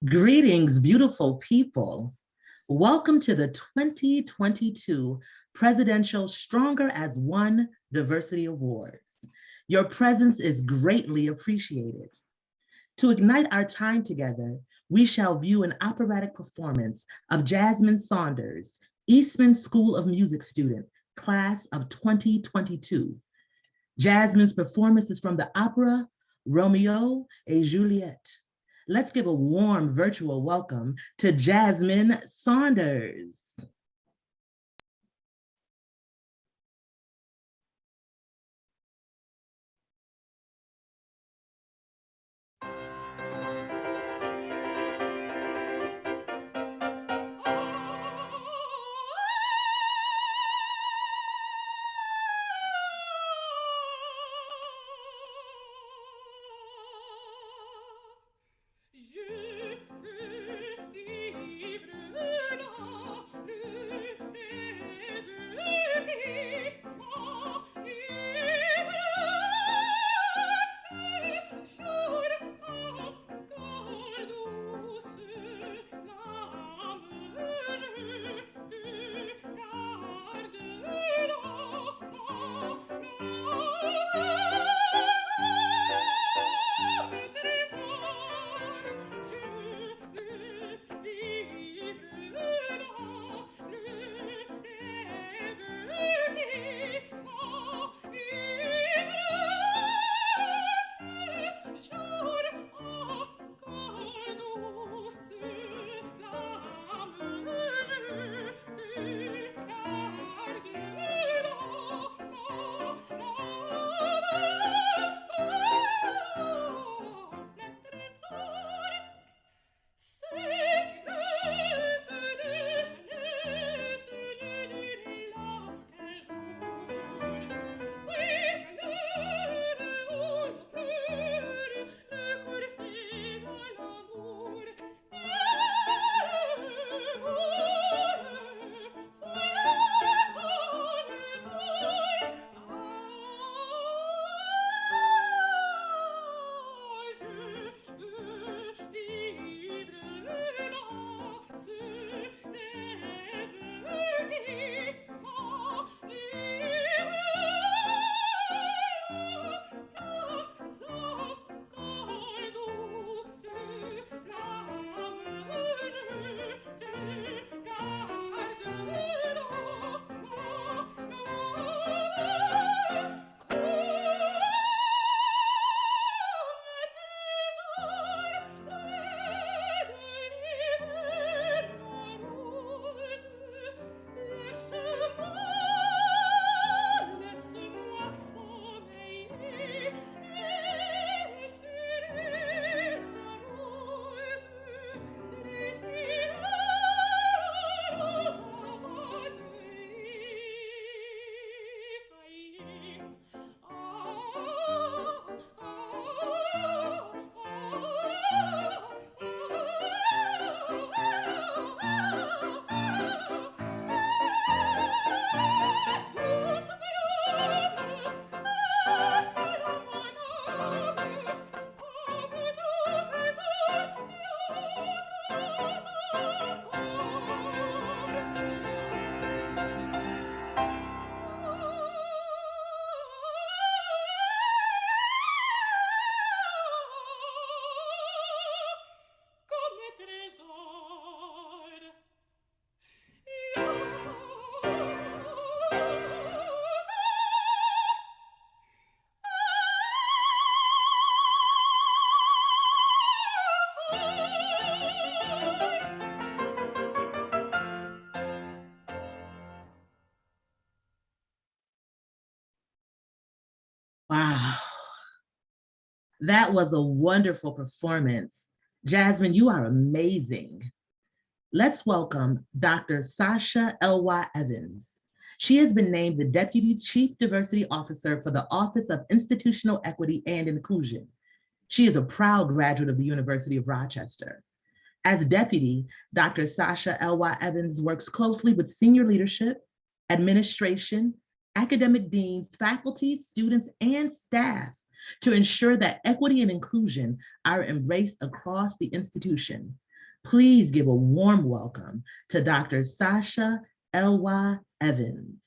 Greetings, beautiful people. Welcome to the 2022 Presidential Stronger as One Diversity Awards. Your presence is greatly appreciated. To ignite our time together, we shall view an operatic performance of Jasmine Saunders, Eastman School of Music student, class of 2022. Jasmine's performance is from the opera Romeo et Juliet. Let's give a warm virtual welcome to Jasmine Saunders. That was a wonderful performance. Jasmine, you are amazing. Let's welcome Dr. Sasha L.Y. Evans. She has been named the Deputy Chief Diversity Officer for the Office of Institutional Equity and Inclusion. She is a proud graduate of the University of Rochester. As deputy, Dr. Sasha L.Y. Evans works closely with senior leadership, administration, academic deans, faculty, students, and staff to ensure that equity and inclusion are embraced across the institution. Please give a warm welcome to Dr. Sasha L.Y. Evans.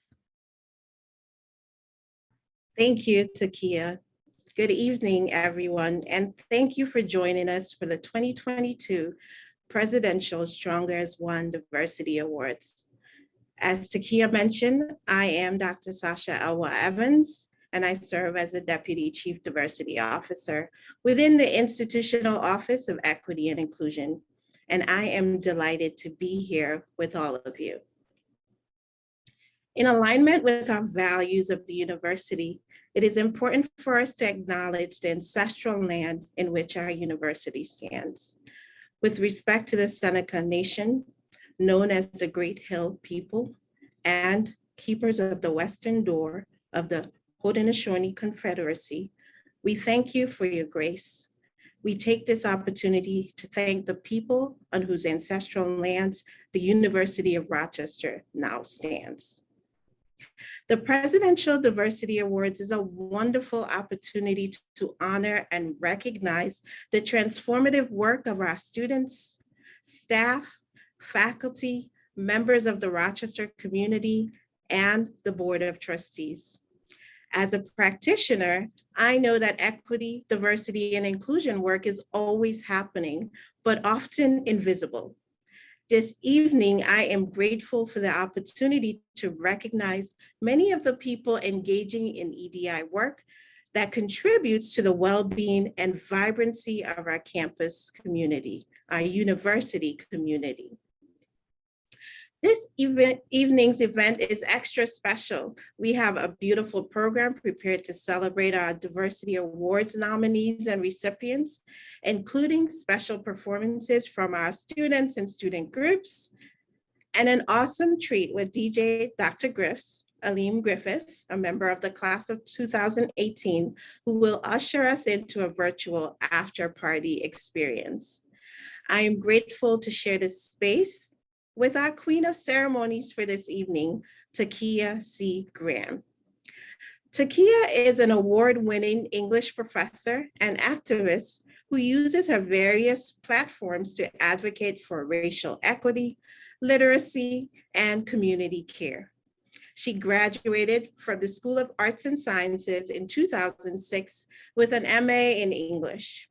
Thank you, Takia. Good evening, everyone, and thank you for joining us for the 2022 Presidential Stronger as One Diversity Awards. As Takia mentioned, I am Dr. Sasha L.Y. Evans, and I serve as the Deputy Chief Diversity Officer within the Institutional Office of Equity and Inclusion, and I am delighted to be here with all of you. In alignment with our values of the university, it is important for us to acknowledge the ancestral land in which our university stands. With respect to the Seneca Nation, known as the Great Hill People and keepers of the Western Door of the Haudenosaunee Confederacy, we thank you for your grace. We take this opportunity to thank the people on whose ancestral lands the University of Rochester now stands. The Presidential Diversity Awards is a wonderful opportunity to honor and recognize the transformative work of our students, staff, faculty, members of the Rochester community, and the Board of Trustees. As a practitioner, I know that equity, diversity, and inclusion work is always happening, but often invisible. This evening, I am grateful for the opportunity to recognize many of the people engaging in EDI work that contributes to the well-being and vibrancy of our campus community, our university community. This evening's event is extra special. We have a beautiful program prepared to celebrate our Diversity Awards nominees and recipients, including special performances from our students and student groups, and an awesome treat with DJ Dr. Aleem Griffiths, a member of the class of 2018, who will usher us into a virtual after-party experience. I am grateful to share this space with our Queen of Ceremonies for this evening, Takia C. Graham. Takia is an award-winning English professor and activist who uses her various platforms to advocate for racial equity, literacy, and community care. She graduated from the School of Arts and Sciences in 2006 with an MA in English.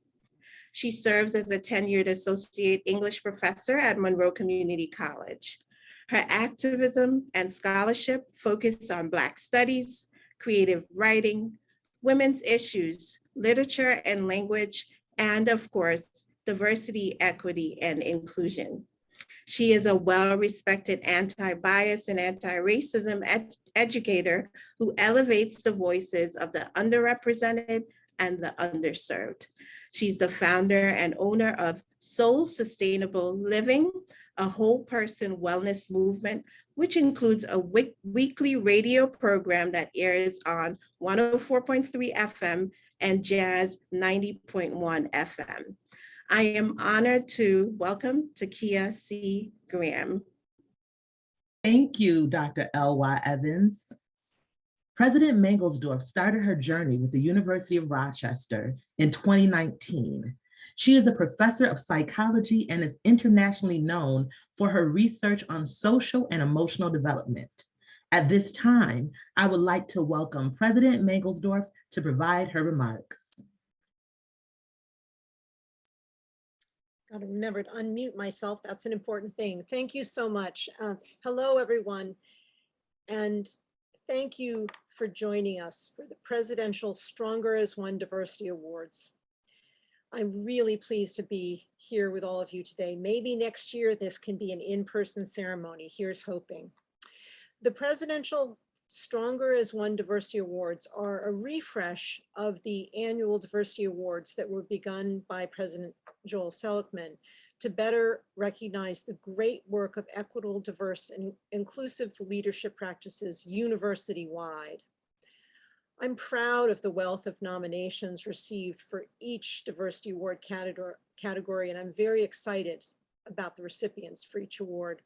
She serves as a tenured associate English professor at Monroe Community College. Her activism and scholarship focus on Black studies, creative writing, women's issues, literature and language, and of course, diversity, equity, and inclusion. She is a well-respected anti-bias and anti-racism educator who elevates the voices of the underrepresented and the underserved. She's the founder and owner of Soul Sustainable Living, a whole person wellness movement, which includes a weekly radio program that airs on 104.3 FM and Jazz 90.1 FM. I am honored to welcome Takia C. Graham. Thank you, Dr. L.Y. Evans. President Mangelsdorf started her journey with the University of Rochester in 2019. She is a professor of psychology and is internationally known for her research on social and emotional development. At this time, I would like to welcome President Mangelsdorf to provide her remarks. Got to remember to unmute myself. That's an important thing. Thank you so much. Hello, everyone. And thank you for joining us for the Presidential Stronger as One Diversity Awards. I'm really pleased to be here with all of you today. Maybe next year this can be an in-person ceremony. Here's hoping. The Presidential Stronger as One Diversity Awards are a refresh of the annual diversity awards that were begun by President Joel Seligman to better recognize the great work of equitable, diverse, and inclusive leadership practices university-wide. I'm proud of the wealth of nominations received for each diversity award category, and I'm very excited about the recipients for each award.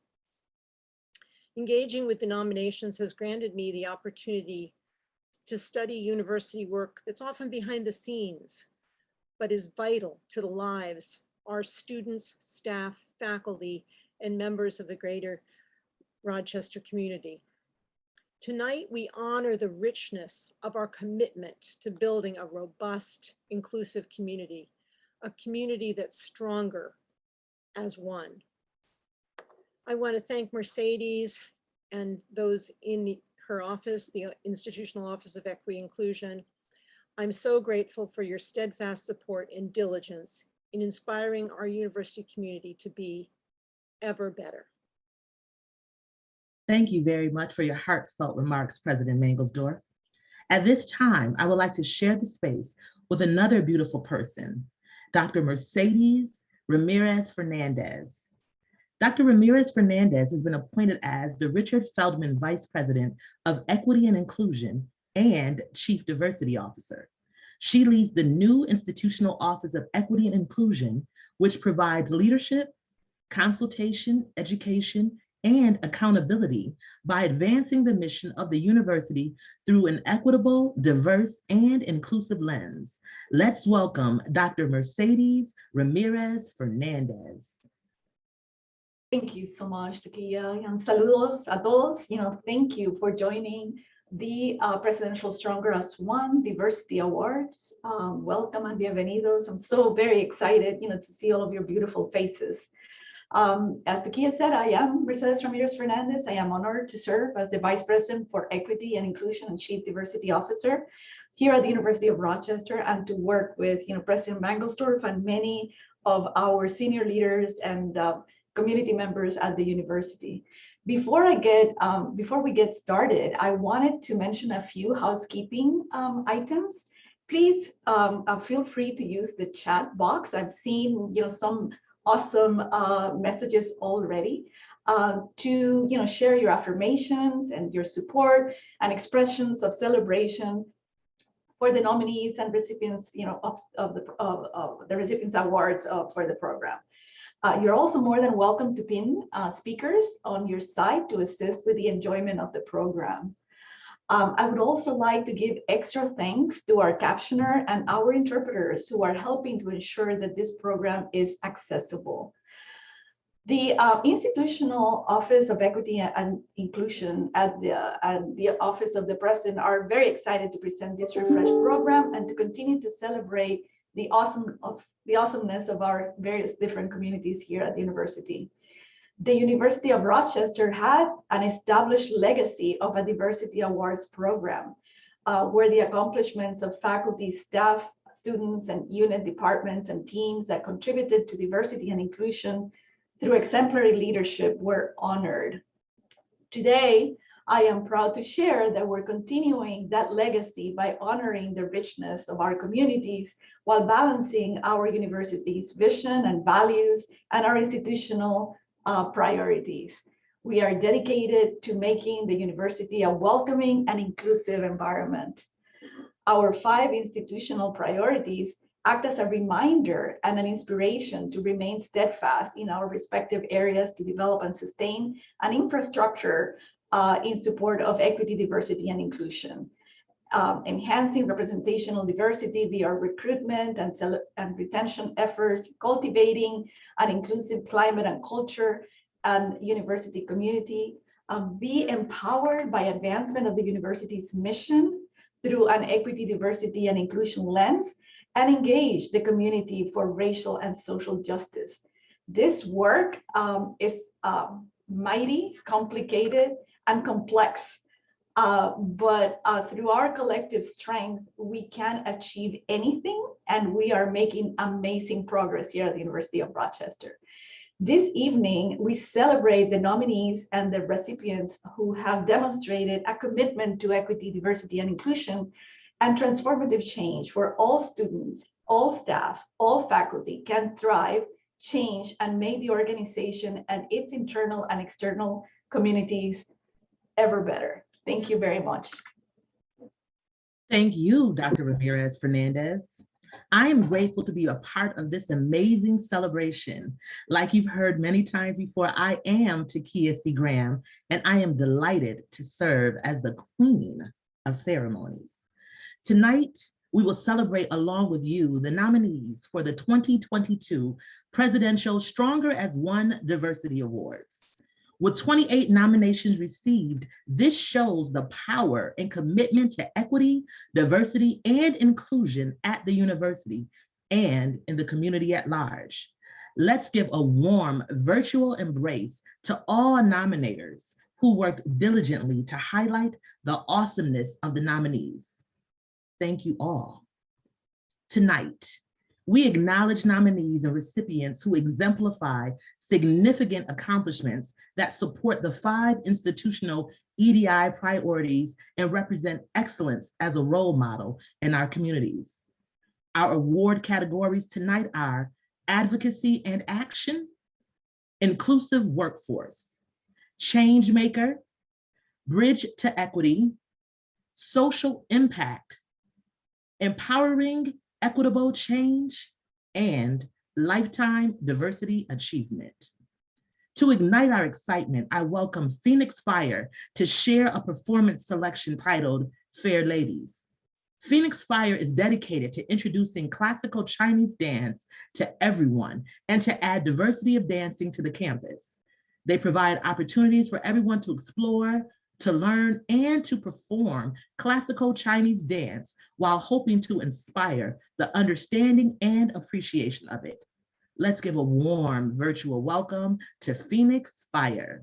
Engaging with the nominations has granted me the opportunity to study university work that's often behind the scenes, but is vital to the lives of our students, staff, faculty, and members of the greater Rochester community. Tonight, we honor the richness of our commitment to building a robust, inclusive community, a community that's stronger as one. I want to thank Mercedes and those in her office, the Institutional Office of Equity Inclusion. I'm so grateful for your steadfast support and diligence in inspiring our university community to be ever better. Thank you very much for your heartfelt remarks, President Mangelsdorf. At this time, I would like to share the space with another beautiful person, Dr. Mercedes Ramirez Fernandez. Dr. Ramirez Fernandez has been appointed as the Richard Feldman Vice President of Equity and Inclusion and Chief Diversity Officer. She leads the new Institutional Office of Equity and Inclusion, which provides leadership, consultation, education, and accountability by advancing the mission of the university through an equitable, diverse, and inclusive lens. Let's welcome Dr. Mercedes Ramirez Fernandez. Thank you so much, Takia, and saludos a todos. Thank you for joining the Presidential Stronger as One Diversity Awards. Welcome and bienvenidos. I'm so very excited, to see all of your beautiful faces. As Takia said, I am Mercedes Ramirez Fernandez. I am honored to serve as the Vice President for Equity and Inclusion and Chief Diversity Officer here at the University of Rochester, and to work with, President Mangelsdorf and many of our senior leaders and community members at the university. Before we get started, I wanted to mention a few housekeeping items. Please feel free to use the chat box. I've seen some awesome messages already to share your affirmations and your support and expressions of celebration for the nominees and recipients of the recipients awards for the program. You're also more than welcome to pin speakers on your site to assist with the enjoyment of the program. I would also like to give extra thanks to our captioner and our interpreters who are helping to ensure that this program is accessible. The Institutional Office of Equity and Inclusion at the Office of the President are very excited to present this refreshed program and to continue to celebrate the awesomeness of our various different communities here at the university. The University of Rochester had an established legacy of a diversity awards program where the accomplishments of faculty, staff, students, and unit departments and teams that contributed to diversity and inclusion through exemplary leadership were honored. Today, I am proud to share that we're continuing that legacy by honoring the richness of our communities while balancing our university's vision and values and our institutional priorities. We are dedicated to making the university a welcoming and inclusive environment. Our 5 institutional priorities act as a reminder and an inspiration to remain steadfast in our respective areas to develop and sustain an infrastructure in support of equity, diversity, and inclusion. Enhancing representational diversity via recruitment and retention efforts, cultivating an inclusive climate and culture and university community, be empowered by advancement of the university's mission through an equity, diversity, and inclusion lens, and engage the community for racial and social justice. This work is mighty, complicated, and complex. But through our collective strength, we can achieve anything, and we are making amazing progress here at the University of Rochester. This evening, we celebrate the nominees and the recipients who have demonstrated a commitment to equity, diversity, and inclusion and transformative change where all students, all staff, all faculty can thrive, change, and make the organization and its internal and external communities ever better. Thank you very much. Thank you, Dr. Ramirez Fernandez. I am grateful to be a part of this amazing celebration. Like you've heard many times before, I am Takia C. Graham, and I am delighted to serve as the Queen of Ceremonies. Tonight, we will celebrate along with you the nominees for the 2022 Presidential Stronger as One Diversity Awards. With 28 nominations received, this shows the power and commitment to equity, diversity, and inclusion at the university and in the community at large. Let's give a warm virtual embrace to all nominators who worked diligently to highlight the awesomeness of the nominees. Thank you all. Tonight, we acknowledge nominees and recipients who exemplify significant accomplishments that support the 5 institutional EDI priorities and represent excellence as a role model in our communities. Our award categories tonight are Advocacy and Action, Inclusive Workforce, Change Maker, Bridge to Equity, Social Impact, Empowering Equitable Change, and Lifetime Diversity Achievement. To ignite our excitement, I welcome Phoenix Fire to share a performance selection titled Fair Ladies. Phoenix Fire is dedicated to introducing classical Chinese dance to everyone and to add diversity of dancing to the campus. They provide opportunities for everyone to explore, to learn, and to perform classical Chinese dance while hoping to inspire the understanding and appreciation of it. Let's give a warm virtual welcome to Phoenix Fire.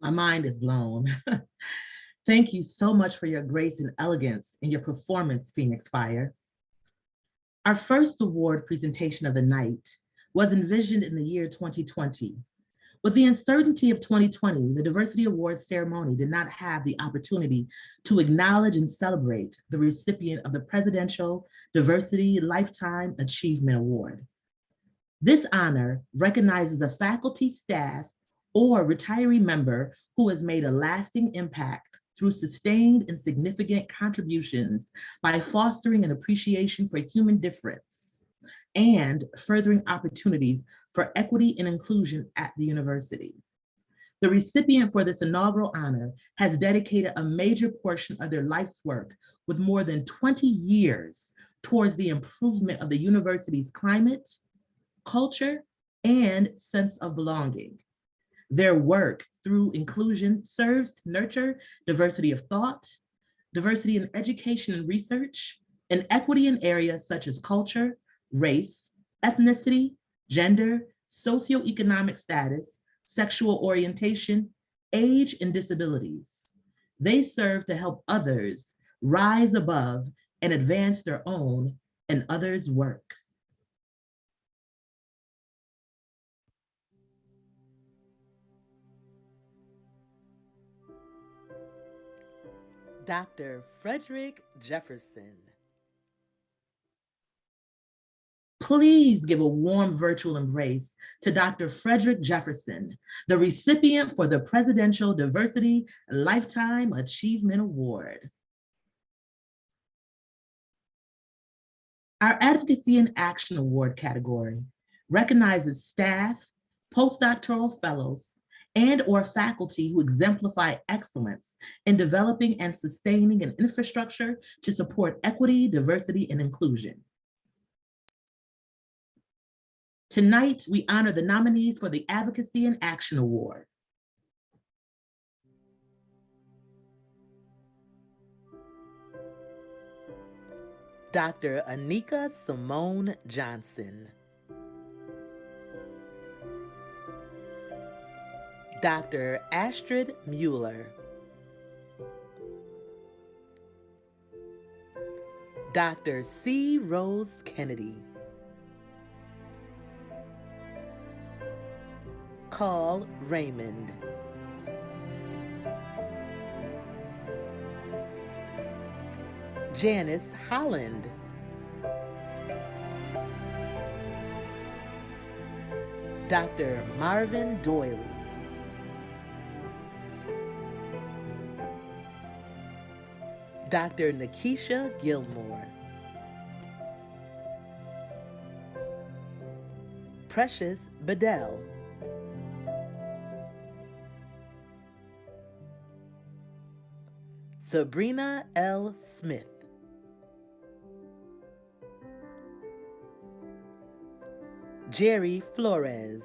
My mind is blown. Thank you so much for your grace and elegance in your performance, Phoenix Fire. Our first award presentation of the night was envisioned in the year 2020. With the uncertainty of 2020, the Diversity Awards ceremony did not have the opportunity to acknowledge and celebrate the recipient of the Presidential Diversity Lifetime Achievement Award. This honor recognizes a faculty, staff, or retiree member who has made a lasting impact through sustained and significant contributions by fostering an appreciation for human difference and furthering opportunities for equity and inclusion at the university. The recipient for this inaugural honor has dedicated a major portion of their life's work with more than 20 years towards the improvement of the university's climate, culture, and sense of belonging. Their work through inclusion serves to nurture diversity of thought, diversity in education and research, and equity in areas such as culture, race, ethnicity, gender, socioeconomic status, sexual orientation, age, and disabilities. They serve to help others rise above and advance their own and others' work. Dr. Frederick Jefferson. Please give a warm virtual embrace to Dr. Frederick Jefferson, the recipient for the Presidential Diversity Lifetime Achievement Award. Our Advocacy and Action Award category recognizes staff, postdoctoral fellows, and/or faculty who exemplify excellence in developing and sustaining an infrastructure to support equity, diversity, and inclusion. Tonight, we honor the nominees for the Advocacy and Action Award. Dr. Anika Simone Johnson. Dr. Astrid Mueller. Dr. C. Rose Kennedy. Carl Raymond. Janice Holland. Dr. Marvin Doyley. Dr. Nikisha Gilmore. Precious Bedell. Sabrina L. Smith. Jerry Flores.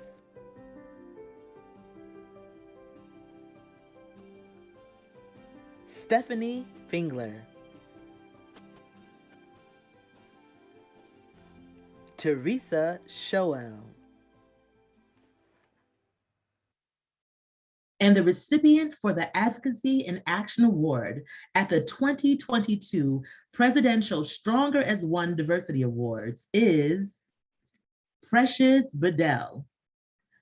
Stephanie Fingler. Teresa Shoel. And the recipient for the Advocacy and Action Award at the 2022 Presidential Stronger as One Diversity Awards is Precious Bedell.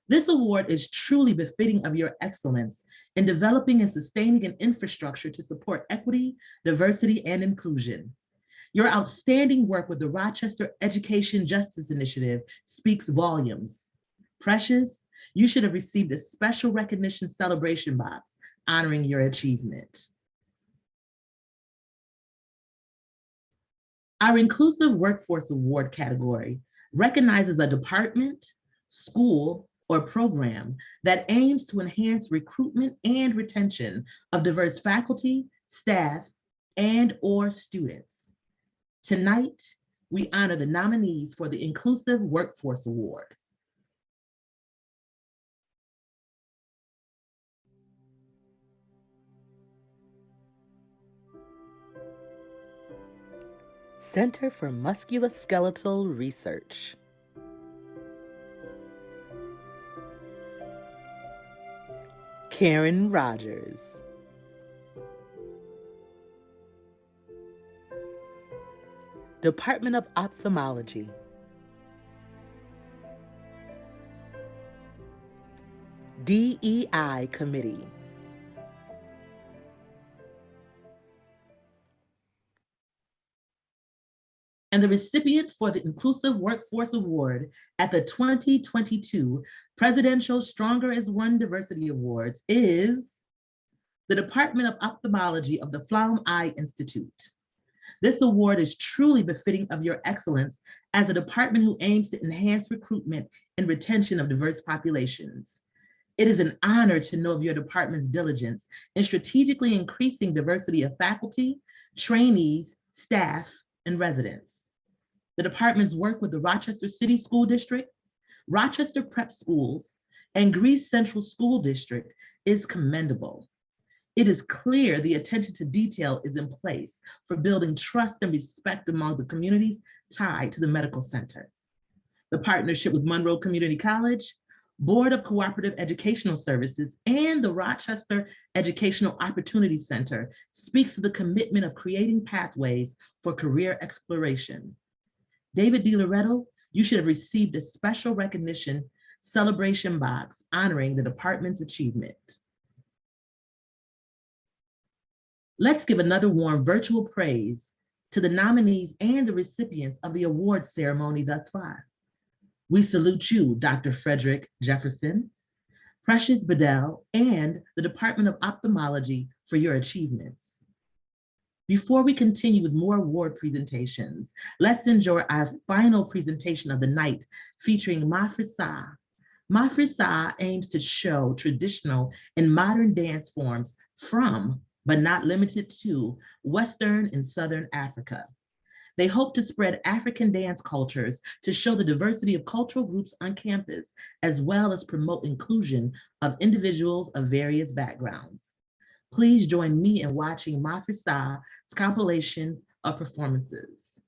This award is truly befitting of your excellence in developing and sustaining an infrastructure to support equity, diversity, and inclusion. Your outstanding work with the Rochester Education Justice Initiative speaks volumes. Precious, you should have received a special recognition celebration box honoring your achievement. Our Inclusive Workforce Award category recognizes a department, school, or program that aims to enhance recruitment and retention of diverse faculty, staff, and/or students. Tonight, we honor the nominees for the Inclusive Workforce Award. Center for Musculoskeletal Research. Karen Rogers. Department of Ophthalmology. DEI Committee. And the recipient for the Inclusive Workforce Award at the 2022 Presidential Stronger as One Diversity Awards is the Department of Ophthalmology of the Pflaum Eye Institute. This award is truly befitting of your excellence as a department who aims to enhance recruitment and retention of diverse populations. It is an honor to know of your department's diligence in strategically increasing diversity of faculty, trainees, staff, and residents. The department's work with the Rochester City School District, Rochester Prep Schools, and Greece Central School District is commendable. It is clear the attention to detail is in place for building trust and respect among the communities tied to the medical center. The partnership with Monroe Community College, Board of Cooperative Educational Services, and the Rochester Educational Opportunity Center speaks to the commitment of creating pathways for career exploration. David DiLoretto, you should have received a special recognition celebration box honoring the department's achievement. Let's give another warm virtual praise to the nominees and the recipients of the awards ceremony thus far. We salute you, Dr. Frederick Jefferson, Precious Bedell, and the Department of Ophthalmology for your achievements. Before we continue with more award presentations, let's enjoy our final presentation of the night featuring Mafrisa. Mafrisa aims to show traditional and modern dance forms from, but not limited to, Western and Southern Africa. They hope to spread African dance cultures to show the diversity of cultural groups on campus, as well as promote inclusion of individuals of various backgrounds. Please join me in watching Mafrisa's compilation of performances.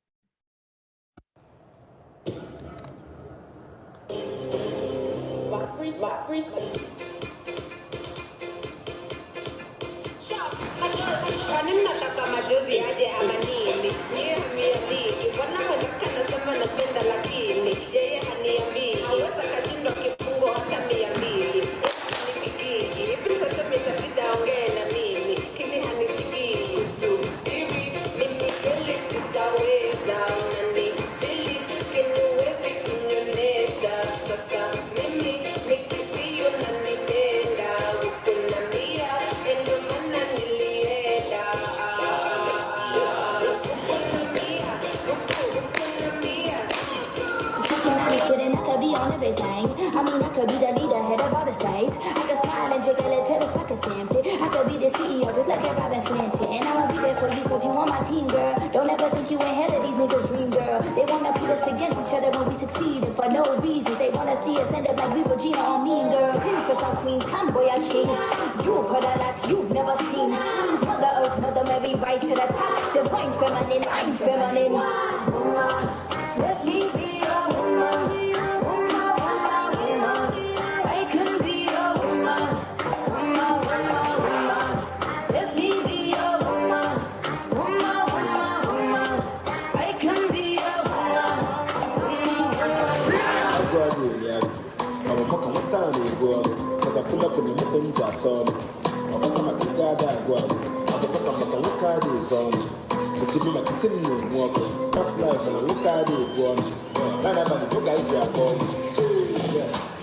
I mean, I could be the leader, head of all the sites. I could smile and jiggle it till it's like a sample. I could be the CEO, just like a Robin Fenton. And I'ma be there for you, cause you on my team, girl. Don't ever think you ain't hell of these niggas' dream, girl. They wanna put us against each other when we succeed, and for no reason. They wanna see us end up like we Regina or Mean Girl. Princess or Queen, tomboy or king. You've heard a lot you've never seen. Mother Earth, Mother Mary, rise to the top. Divine feminine, I'm feminine. Let me be a woman.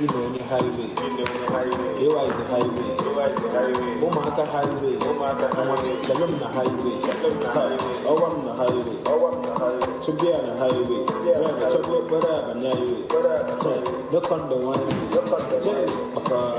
You know the highway. You are the highway. Omata highway. Shalom the highway. Owam the highway. Subia the highway. Chocolate butter and highway. Look on the one. Papa.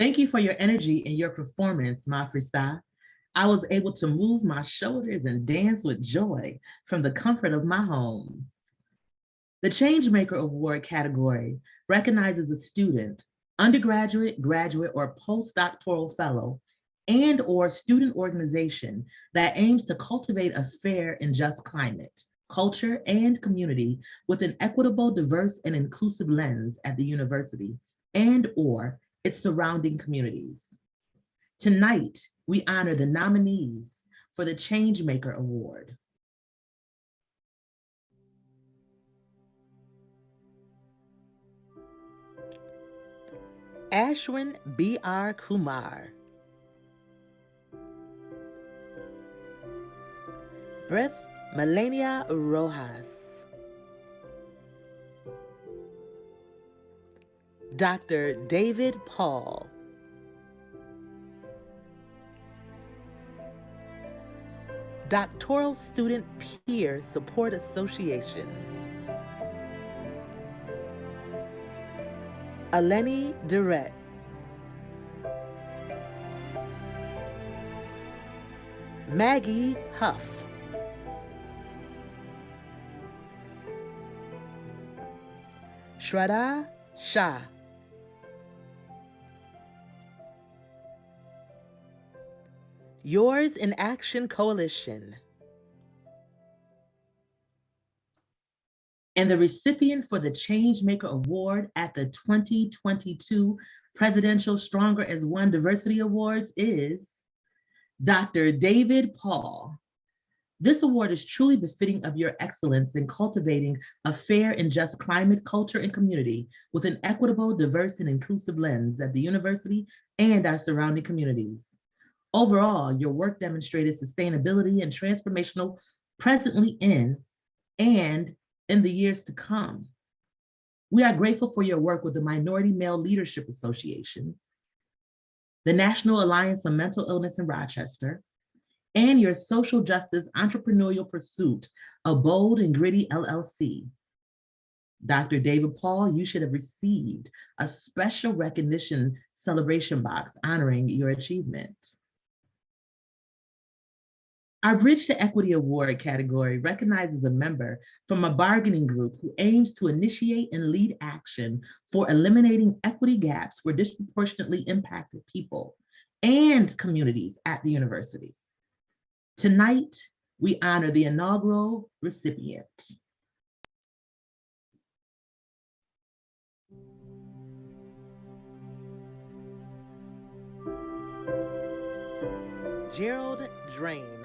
Thank you for your energy and your performance, Mafrisa. I was able to move my shoulders and dance with joy from the comfort of my home. The Changemaker Award category recognizes a student, undergraduate, graduate, or postdoctoral fellow, and or student organization that aims to cultivate a fair and just climate, culture, and community with an equitable, diverse, and inclusive lens at the university and or its surrounding communities. Tonight, we honor the nominees for the Changemaker Award. Ashwin B.R. Kumar. Brith Melania Rojas. Dr. David Paul. Doctoral Student Peer Support Association. Eleni Durrett. Maggie Huff. Shraddha Shah. Yours in Action Coalition. And the recipient for the Changemaker Award at the 2022 Presidential Stronger as One Diversity Awards is Dr. David Paul. This award is truly befitting of your excellence in cultivating a fair and just climate, culture, and community with an equitable, diverse, and inclusive lens at the university and our surrounding communities. Overall, your work demonstrated sustainability and transformational presently in and in the years to come. We are grateful for your work with the Minority Male Leadership Association, the National Alliance on Mental Illness in Rochester, and your social justice entrepreneurial pursuit of Bold and Gritty LLC. Dr. David Paul, you should have received a special recognition celebration box honoring your achievement. Our Bridge to Equity Award category recognizes a member from a bargaining group who aims to initiate and lead action for eliminating equity gaps for disproportionately impacted people and communities at the university. Tonight, we honor the inaugural recipient. Gerald Drain.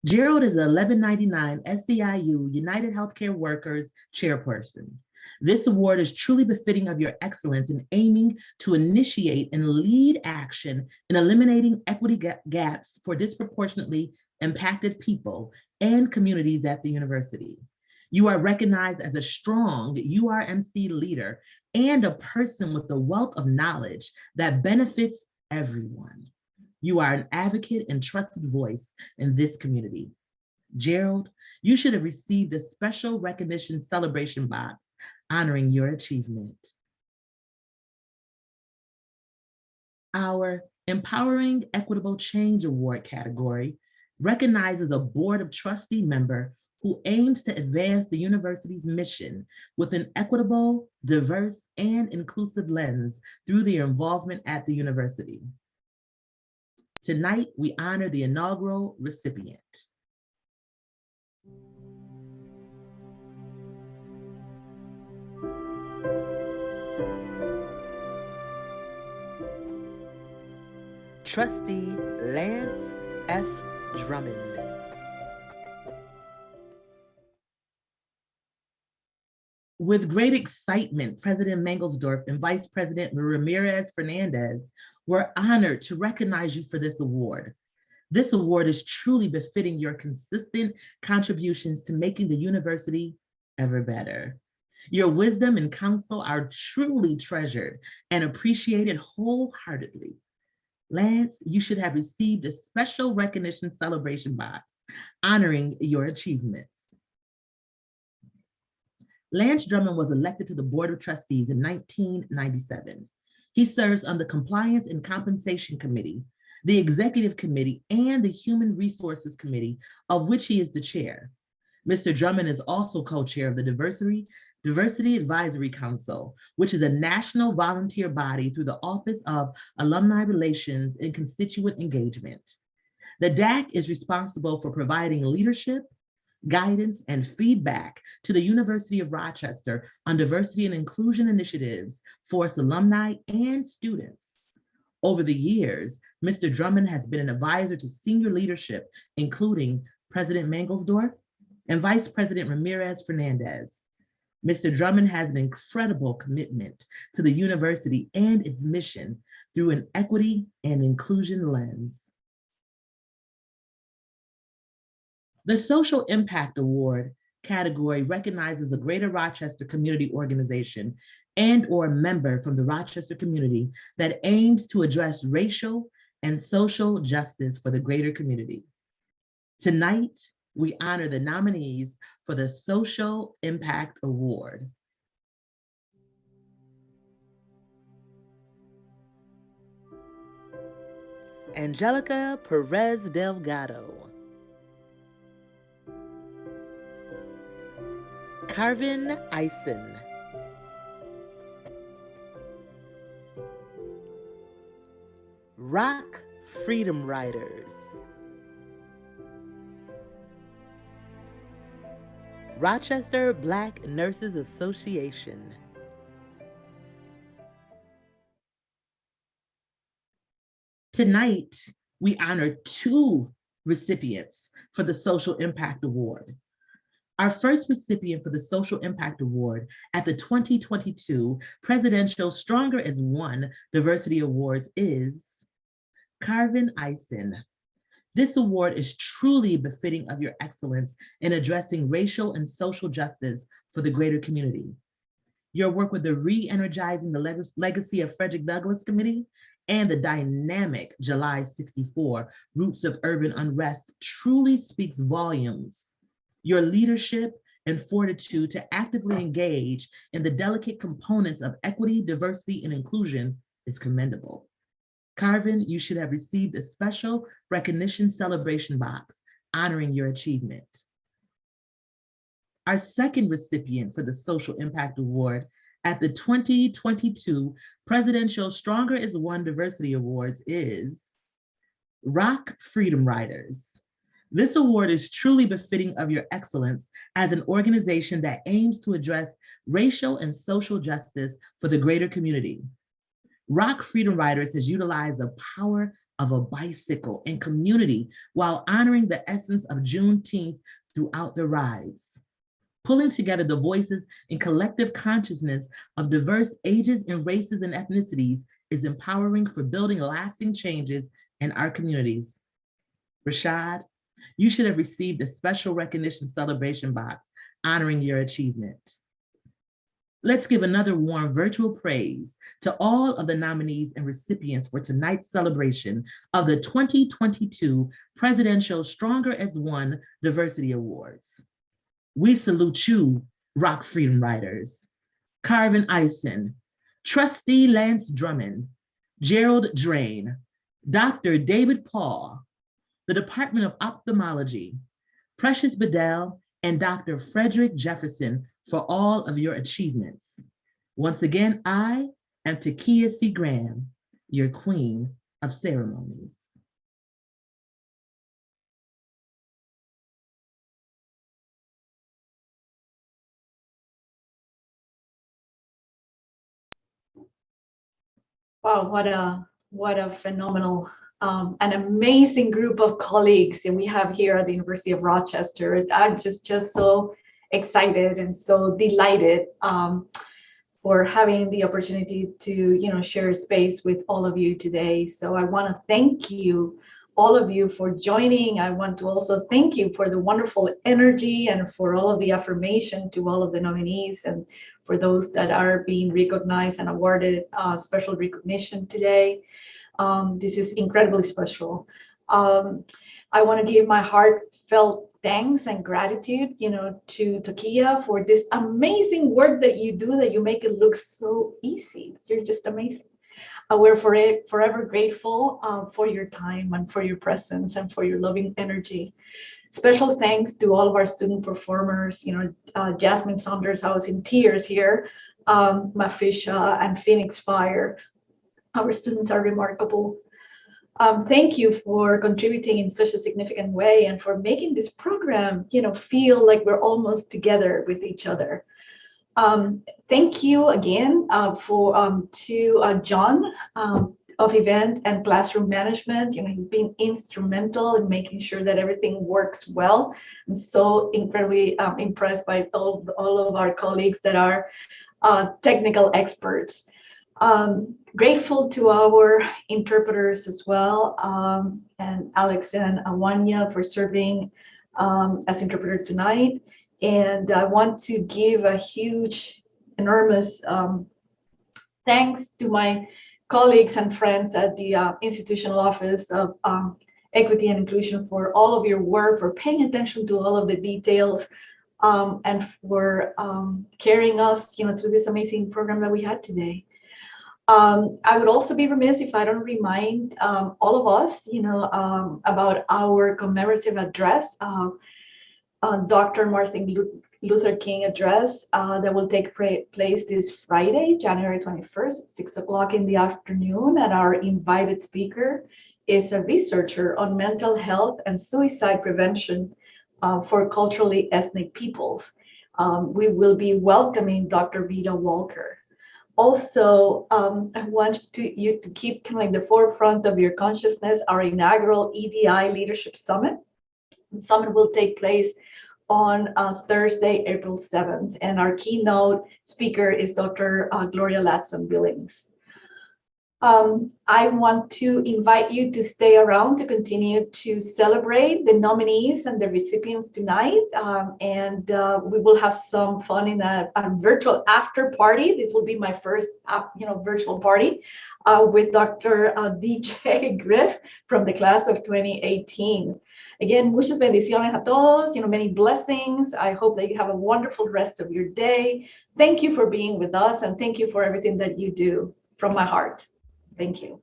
Gerald is a 1199 SEIU United Healthcare Workers chairperson. This award is truly befitting of your excellence in aiming to initiate and lead action in eliminating equity gaps for disproportionately impacted people and communities at the university. You are recognized as a strong URMC leader and a person with a wealth of knowledge that benefits everyone. You are an advocate and trusted voice in this community. Gerald, you should have received a special recognition celebration box honoring your achievement. Our Empowering Equitable Change Award category recognizes a Board of Trustee member who aims to advance the university's mission with an equitable, diverse, and inclusive lens through their involvement at the university. Tonight, we honor the inaugural recipient. Trustee Lance F. Drummond. With great excitement, President Mangelsdorf and Vice President Ramirez Fernandez were honored to recognize you for this award. This award is truly befitting your consistent contributions to making the university ever better. Your wisdom and counsel are truly treasured and appreciated wholeheartedly. Lance, you should have received a special recognition celebration box honoring your achievements. Lance Drummond was elected to the Board of Trustees in 1997. He serves on the Compliance and Compensation Committee, the Executive Committee, and the Human Resources Committee, of which he is the chair. Mr. Drummond is also co-chair of the Diversity Advisory Council, which is a national volunteer body through the Office of Alumni Relations and Constituent Engagement. The DAC is responsible for providing leadership, guidance, and feedback to the University of Rochester on diversity and inclusion initiatives for its alumni and students. Over the years, Mr. Drummond has been an advisor to senior leadership, including President Mangelsdorf and Vice President Ramirez Fernandez. Mr. Drummond has an incredible commitment to the university and its mission through an equity and inclusion lens. The Social Impact Award category recognizes a Greater Rochester community organization and/or member from the Rochester community that aims to address racial and social justice for the greater community. Tonight, we honor the nominees for the Social Impact Award. Angelica Perez Delgado. Carvin Eisen. Rock Freedom Riders. Rochester Black Nurses Association. Tonight, we honor 2 recipients for the Social Impact Award. Our first recipient for the Social Impact Award at the 2022 Presidential Stronger as One Diversity Awards is Carvin Eisen. This award is truly befitting of your excellence in addressing racial and social justice for the greater community. Your work with the Re-Energizing the Legacy of Frederick Douglass Committee and the dynamic July 64 Roots of Urban Unrest truly speaks volumes. Your leadership and fortitude to actively engage in the delicate components of equity, diversity, and inclusion is commendable. Carvin, you should have received a special recognition celebration box honoring your achievement. Our second recipient for the Social Impact Award at the 2022 Presidential Stronger as One Diversity Awards is Rock Freedom Riders. This award is truly befitting of your excellence as an organization that aims to address racial and social justice for the greater community. Rock Freedom Riders has utilized the power of a bicycle and community while honoring the essence of Juneteenth throughout the rides. Pulling together the voices and collective consciousness of diverse ages and races and ethnicities is empowering for building lasting changes in our communities. Rashad, you should have received a special recognition celebration box honoring your achievement. Let's give another warm virtual praise to all of the nominees and recipients for tonight's celebration of the 2022 Presidential Stronger as One Diversity Awards. We salute you, Rock Freedom Riders, Carvin Eisen, Trustee Lance Drummond, Gerald Drain, Dr. David Paul, the Department of Ophthalmology, Precious Bedell, and Dr. Frederick Jefferson for all of your achievements. Once again, I am Takia C. Graham, your Queen of Ceremonies. Wow, what a phenomenal, an amazing group of colleagues that we have here at the University of Rochester. I'm just so excited and so delighted for having the opportunity to share space with all of you today. So I want to thank you, all of you, for joining. I want to also thank you for the wonderful energy and for all of the affirmation to all of the nominees and for those that are being recognized and awarded special recognition today. This is incredibly special. I want to give my heartfelt thanks and gratitude, to Takia for this amazing work that you do, that you make it look so easy. You're just amazing. We're forever grateful for your time and for your presence and for your loving energy. Special thanks to all of our student performers, Jasmine Saunders, I was in tears here, Mafisha and Phoenix Fire. Our students are remarkable. Thank you for contributing in such a significant way and for making this program, feel like we're almost together with each other. Thank you again to John of Event and Classroom Management. He's been instrumental in making sure that everything works well. I'm so incredibly impressed by all of our colleagues that are technical experts. Grateful to our interpreters as well, and Alex and Awanya for serving as interpreter tonight. And I want to give a huge, enormous thanks to my colleagues and friends at the Institutional Office of Equity and Inclusion for all of your work, for paying attention to all of the details, and for carrying us through this amazing program that we had today. I would also be remiss if I don't remind all of us about our commemorative address, Dr. Martin Luther King address that will take place this Friday, January 21st at 6 o'clock in the afternoon. And our invited speaker is a researcher on mental health and suicide prevention for culturally ethnic peoples. We will be welcoming Dr. Rita Walker. Also, I want you to keep in the forefront of your consciousness our inaugural EDI Leadership Summit. The summit will take place on Thursday, April 7th, and our keynote speaker is Dr. Gloria Latson Billings. I want to invite you to stay around to continue to celebrate the nominees and the recipients tonight, and we will have some fun in a virtual after party. This will be my first virtual party with Dr. DJ Griff from the class of 2018. Again, muchas bendiciones a todos, many blessings. I hope that you have a wonderful rest of your day. Thank you for being with us, and thank you for everything that you do from my heart. Thank you.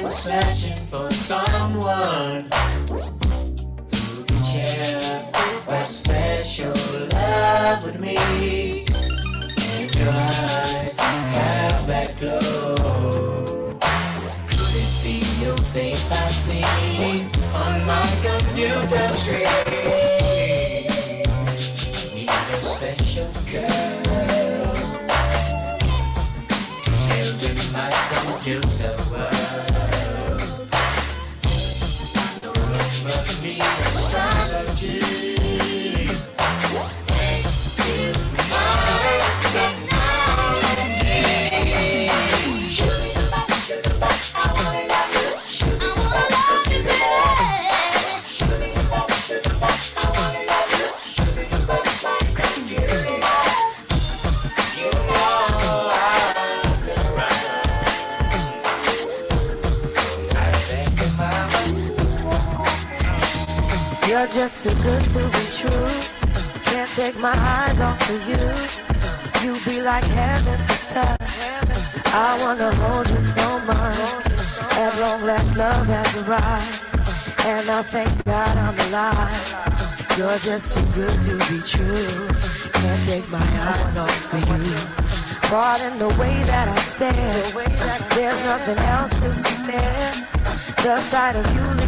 Searching for someone who can share that special love with me. And your eyes have that glow. Could it be your face I see on my computer screen? Need a special girl to share with my computer world. Astrology. Thanks to my technology. You're just too good to be true. Can't take my eyes off of you. You be like heaven to touch. I wanna hold you so much. At long last, love has arrived, and I thank God I'm alive. You're just too good to be true. Can't take my eyes off of you. Caught in the way that I stare. There's nothing else to compare. The sight of you